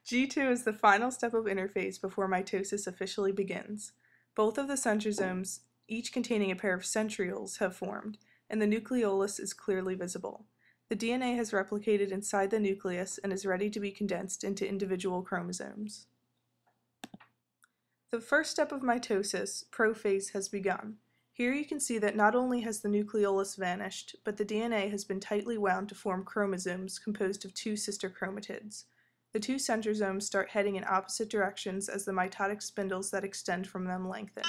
G2 is the final step of interphase before mitosis officially begins. Both of the centrosomes, each containing a pair of centrioles, have formed, and the nucleolus is clearly visible. The DNA has replicated inside the nucleus and is ready to be condensed into individual chromosomes. The first step of mitosis, prophase, has begun. Here you can see that not only has the nucleolus vanished, but the DNA has been tightly wound to form chromosomes composed of two sister chromatids. The two centrosomes start heading in opposite directions as the mitotic spindles that extend from them lengthen.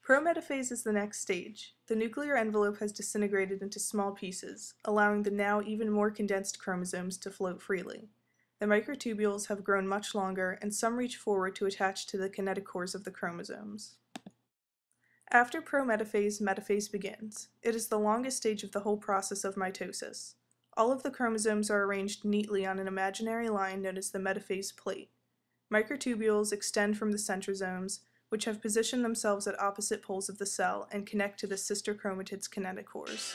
Prometaphase is the next stage. The nuclear envelope has disintegrated into small pieces, allowing the now even more condensed chromosomes to float freely. The microtubules have grown much longer, and some reach forward to attach to the kinetochores of the chromosomes. After prometaphase, metaphase begins. It is the longest stage of the whole process of mitosis. All of the chromosomes are arranged neatly on an imaginary line known as the metaphase plate. Microtubules extend from the centrosomes, which have positioned themselves at opposite poles of the cell and connect to the sister chromatid's kinetochores.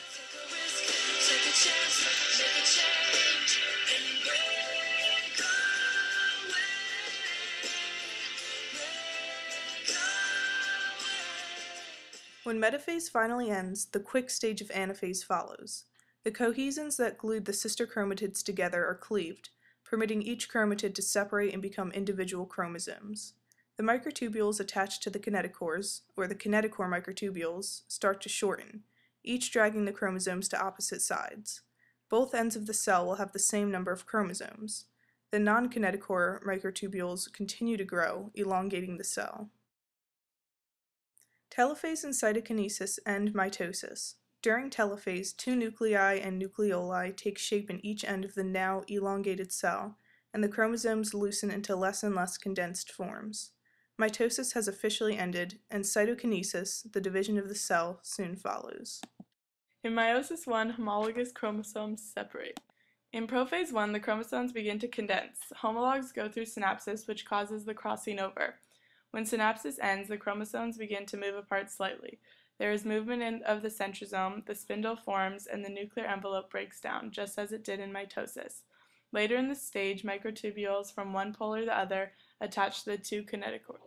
When metaphase finally ends, the quick stage of anaphase follows. The cohesins that glued the sister chromatids together are cleaved, permitting each chromatid to separate and become individual chromosomes. The microtubules attached to the kinetochores, or the kinetochore microtubules, start to shorten, each dragging the chromosomes to opposite sides. Both ends of the cell will have the same number of chromosomes. The non-kinetochore microtubules continue to grow, elongating the cell. Telophase and cytokinesis end mitosis. During telophase, two nuclei and nucleoli take shape in each end of the now elongated cell, and the chromosomes loosen into less and less condensed forms. Mitosis has officially ended, and cytokinesis, the division of the cell, soon follows. In meiosis 1, homologous chromosomes separate. In prophase 1, the chromosomes begin to condense. Homologs go through synapsis, which causes the crossing over. When synapsis ends, the chromosomes begin to move apart slightly. There is movement of the centrosome, the spindle forms, and the nuclear envelope breaks down, just as it did in mitosis. Later in the stage, microtubules from one pole or the other attach to the two kinetochores.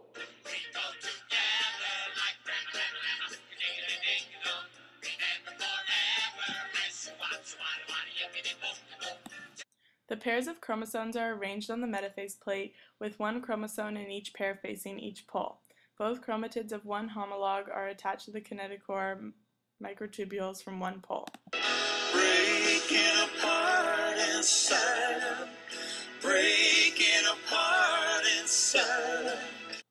The pairs of chromosomes are arranged on the metaphase plate, with one chromosome in each pair facing each pole. Both chromatids of one homolog are attached to the kinetochore microtubules from one pole. Breaking apart inside, breaking apart inside.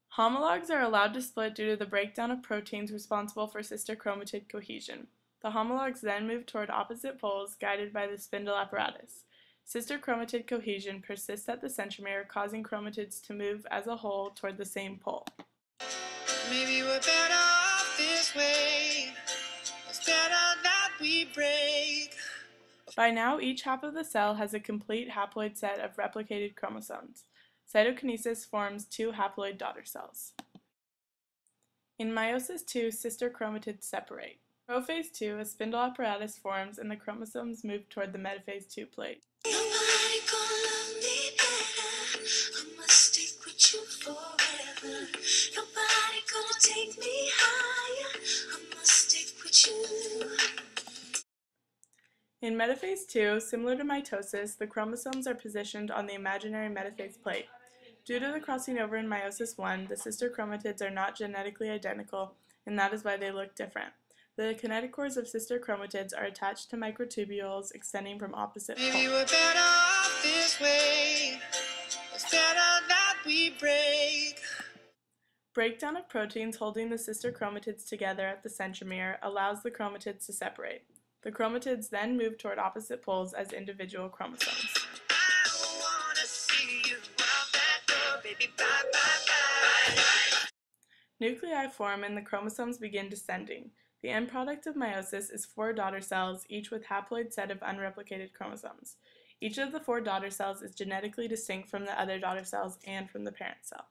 Homologs are allowed to split due to the breakdown of proteins responsible for sister chromatid cohesion. The homologs then move toward opposite poles, guided by the spindle apparatus. Sister chromatid cohesion persists at the centromere, causing chromatids to move as a whole toward the same pole. Maybe we're better off this way. It's better that we break. By now, each half of the cell has a complete haploid set of replicated chromosomes. Cytokinesis forms two haploid daughter cells. In meiosis 2, sister chromatids separate. Prophase 2, a spindle apparatus forms and the chromosomes move toward the metaphase 2 plate. Nobody gonna love me better. I must stick with you forever. Nobody gonna take me higher. I must stick with you. In metaphase 2, similar to mitosis, the chromosomes are positioned on the imaginary metaphase plate. Due to the crossing over in meiosis 1, the sister chromatids are not genetically identical, and that is why they look different. The kinetochores of sister chromatids are attached to microtubules extending from opposite poles. Maybe we're better off this way. It's better that we break. Breakdown of proteins holding the sister chromatids together at the centromere allows the chromatids to separate. The chromatids then move toward opposite poles as individual chromosomes. I wanna see you out that door, baby. Bye, bye, bye. Nuclei form and the chromosomes begin descending. The end product of meiosis is 4 daughter cells, each with haploid set of unreplicated chromosomes. Each of the 4 daughter cells is genetically distinct from the other daughter cells and from the parent cell.